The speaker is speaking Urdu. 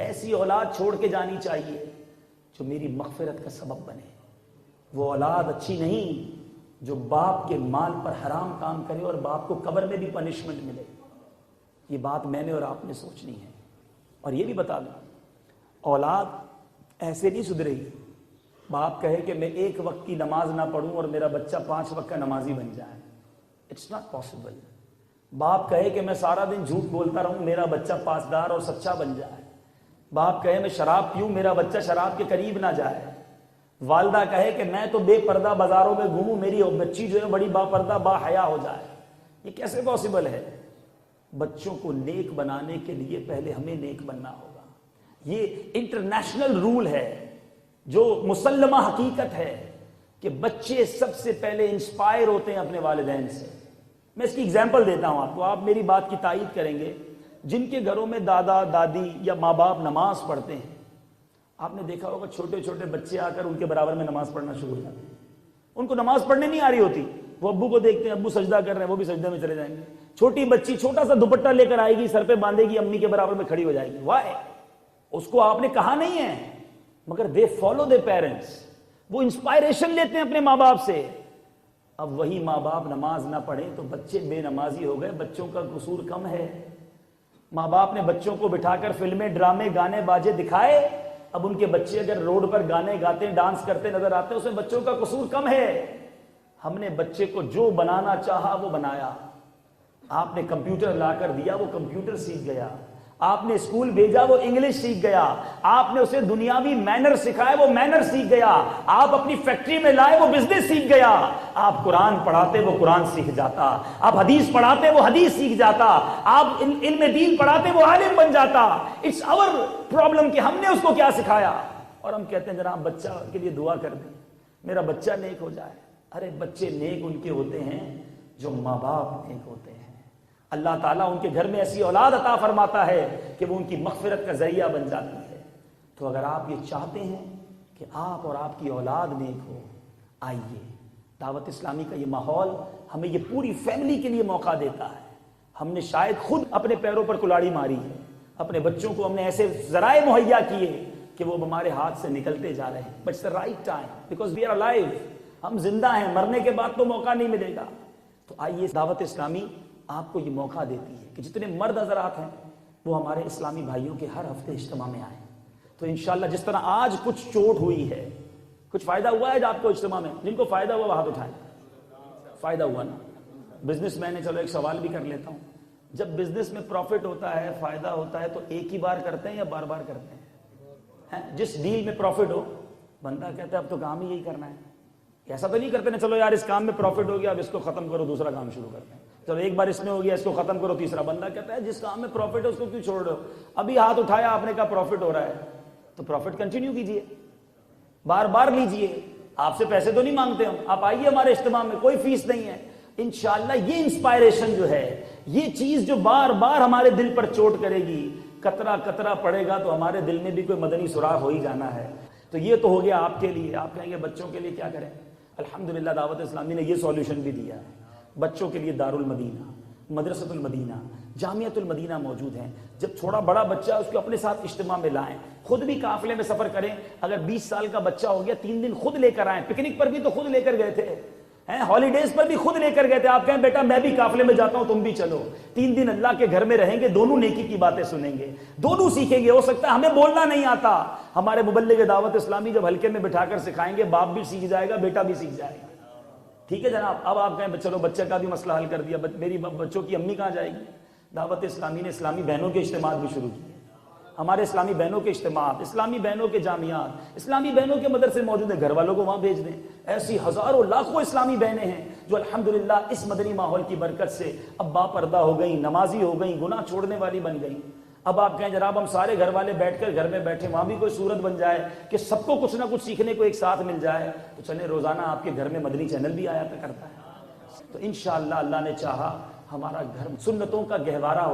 ایسی اولاد چھوڑ کے جانی چاہیے جو میری مغفرت کا سبب بنے. وہ اولاد اچھی نہیں جو باپ کے مال پر حرام کام کرے اور باپ کو قبر میں بھی پنشمنٹ ملے. یہ بات میں نے اور آپ نے سوچنی ہے. اور یہ بھی بتا دوں, اولاد ایسے نہیں سدھرے گی. باپ کہے کہ میں ایک وقت کی نماز نہ پڑھوں اور میرا بچہ 5 وقت کا نمازی بن جائے. It's not possible. باپ کہے کہ میں سارا دن جھوٹ بولتا رہوں, میرا بچہ پاسدار اور سچا بن جائے. باپ کہے میں شراب پیوں, میرا بچہ شراب کے قریب نہ جائے. والدہ کہے کہ میں تو بے پردہ بازاروں میں گھوموں, میری بچی جو ہے بڑی با پردہ با حیا ہو جائے. یہ کیسے پاسبل ہے؟ بچوں کو نیک بنانے کے لیے پہلے ہمیں نیک بننا ہوگا. یہ انٹرنیشنل رول ہے جو مسلمہ حقیقت ہے کہ بچے سب سے پہلے انسپائر ہوتے ہیں اپنے والدین سے. میں اس کی اگزامپل دیتا ہوں آپ کو, آپ میری بات کی تائید کریں گے. جن کے گھروں میں دادا دادی یا ماں باپ نماز پڑھتے ہیں, آپ نے دیکھا ہوگا چھوٹے چھوٹے بچے آ کر ان کے برابر میں نماز پڑھنا شروع ہو جاتے ہیں. ان کو نماز پڑھنے نہیں آ رہی ہوتی, وہ ابو کو دیکھتے ہیں ابو سجدہ کر رہے ہیں, وہ بھی سجدے میں چلے جائیں گے. چھوٹی بچی چھوٹا سا دوپٹہ لے کر آئے گی, سر پہ باندھے گی, امی کے برابر میں کھڑی ہو جائے گی. وائی؟ اس کو آپ نے کہا نہیں ہے, مگر دے فالو دے پیرنٹس. وہ انسپائریشن لیتے ہیں اپنے ماں باپ سے. اب وہی ماں باپ نماز نہ پڑھیں تو بچے بے نمازی ہو گئے. بچوں کا قصور کم ہے. ماں باپ نے بچوں کو بٹھا کر فلمیں ڈرامے گانے باجے دکھائے, اب ان کے بچے اگر روڈ پر گانے گاتے ڈانس کرتے نظر آتے, اس میں بچوں کا قصور کم ہے. ہم نے بچے کو جو بنانا چاہا وہ بنایا. آپ نے کمپیوٹر لا کر دیا, وہ کمپیوٹر سیکھ گیا. آپ نے اسکول بھیجا, وہ انگلش سیکھ گیا. آپ نے اسے دنیاوی مینر سکھائے, وہ مینر سیکھ گیا. آپ اپنی فیکٹری میں لائے, وہ بزنس سیکھ گیا. آپ قرآن پڑھاتے, وہ قرآن سیکھ جاتا. آپ حدیث پڑھاتے, وہ حدیث سیکھ جاتا. آپ علم دین پڑھاتے, وہ عالم بن جاتا. اٹس آور پرابلم کہ ہم نے اس کو کیا سکھایا. اور ہم کہتے ہیں جناب بچہ کے لیے دعا کر دیں, میرا بچہ نیک ہو جائے. ارے بچے نیک ان کے ہوتے ہیں جو ماں باپ نیک ہوتے ہیں. اللہ تعالیٰ ان کے گھر میں ایسی اولاد عطا فرماتا ہے کہ وہ ان کی مغفرت کا ذریعہ بن جاتی ہے. تو اگر آپ یہ چاہتے ہیں کہ آپ اور آپ کی اولاد نیک ہو, آئیے. دعوت اسلامی کا یہ ماحول ہمیں یہ پوری فیملی کے لیے موقع دیتا ہے. ہم نے شاید خود اپنے پیروں پر کلاڑی ماری ہے. اپنے بچوں کو ہم نے ایسے ذرائع مہیا کیے کہ وہ ہمارے ہاتھ سے نکلتے جا رہے ہیں. But it's the right time because we are alive. ہم زندہ ہیں, مرنے کے بعد تو موقع نہیں ملے گا. تو آئیے, دعوت اسلامی آپ کو یہ موقع دیتی ہے کہ جتنے مرد حضرات ہیں وہ ہمارے اسلامی بھائیوں کے ہر ہفتے اجتماع میں آئیں. تو انشاءاللہ جس طرح آج کچھ چوٹ ہوئی ہے, کچھ فائدہ ہوا ہے آپ کو اجتماع میں؟ جن کو فائدہ ہوا وہ ہاتھ اٹھائیں. فائدہ ہوا نا؟ بزنس مین ہے, چلو ایک سوال بھی کر لیتا ہوں. جب بزنس میں پروفٹ ہوتا ہے, فائدہ ہوتا ہے, تو ایک ہی بار کرتے ہیں یا بار بار کرتے ہیں؟ جس ڈیل میں پروفٹ ہو, بندہ کہتا ہے اب تو کام ہی یہی کرنا ہے. ایسا تو نہیں کرتے نا چلو یار اس کام میں پروفٹ ہو گیا, اب اس کو ختم کرو, دوسرا کام شروع کرتے ہیں. چلو ایک بار اس میں ہو گیا, اس کو ختم کرو, تیسرا. بندہ کہتا ہے جس کام میں پروفٹ ہے اس کو کیوں چھوڑ رہے ہو؟ ابھی ہاتھ اٹھایا آپ نے کہا پروفٹ ہو رہا ہے, تو پروفٹ کنٹینیو کیجئے, بار بار لیجئے. آپ سے پیسے تو نہیں مانگتے ہم, آپ آئیے ہمارے اجتماع میں, کوئی فیس نہیں ہے. انشاءاللہ یہ انسپائریشن جو ہے, یہ چیز جو بار بار ہمارے دل پر چوٹ کرے گی, قطرہ قطرہ پڑے گا تو ہمارے دل میں بھی کوئی مدنی سوراخ ہو ہی جانا ہے. تو یہ تو ہو گیا آپ کے لیے. آپ کہیں گے بچوں کے لیے کیا کریں؟ الحمدللہ دعوت اسلامی نے یہ سولوشن بھی دیا ہے. بچوں کے لیے دارالمدینہ, مدرسۃ المدینہ, جامعۃ المدینہ موجود ہیں. جب تھوڑا بڑا بچہ اس کو اپنے ساتھ اجتماع میں لائیں, خود بھی قافلے میں سفر کریں. اگر 20 سال کا بچہ ہو گیا, 3 دن خود لے کر آئیں. پکنک پر بھی تو خود لے کر گئے تھے, ہالیڈیز پر بھی خود لے کر گئے تھے. آپ کہیں بیٹا میں بھی قافلے میں جاتا ہوں, تم بھی چلو. 3 دن اللہ کے گھر میں رہیں گے, دونوں نیکی کی باتیں سنیں گے, دونوں سیکھیں گے. ہو سکتا ہے ہمیں بولنا نہیں آتا, ہمارے مبلغ دعوت اسلامی جب ہلکے میں بٹھا کر سکھائیں گے, باپ بھی سیکھ جائے گا, بیٹا بھی سیکھ جائے گا. ٹھیک ہے جناب. اب آپ کہیں چلو بچے کا بھی مسئلہ حل کر دیا, میری بچوں کی امی کہاں جائے گی؟ دعوت اسلامی نے اسلامی بہنوں کے اجتماعات بھی شروع کیے. ہمارے اسلامی بہنوں کے اجتماعات, اسلامی بہنوں کے جامعات, اسلامی بہنوں کے مدرسے موجود ہیں, گھر والوں کو وہاں بھیج دیں. ایسی ہزاروں لاکھوں اسلامی بہنیں ہیں جو الحمدللہ اس مدنی ماحول کی برکت سے اب با پردہ ہو گئیں, نمازی ہو گئیں, گناہ چھوڑنے والی بن گئیں. اب آپ کہیں جناب ہم سارے گھر والے بیٹھ کر گھر میں بیٹھے, وہاں بھی کوئی صورت بن جائے کہ سب کو کچھ نہ کچھ سیکھنے کو ایک ساتھ مل جائے, تو چلیں روزانہ آپ کے گھر میں مدنی چینل بھی آیا کرتا ہے. تو انشاءاللہ اللہ نے چاہا ہمارا گھر سنتوں کا گہوارہ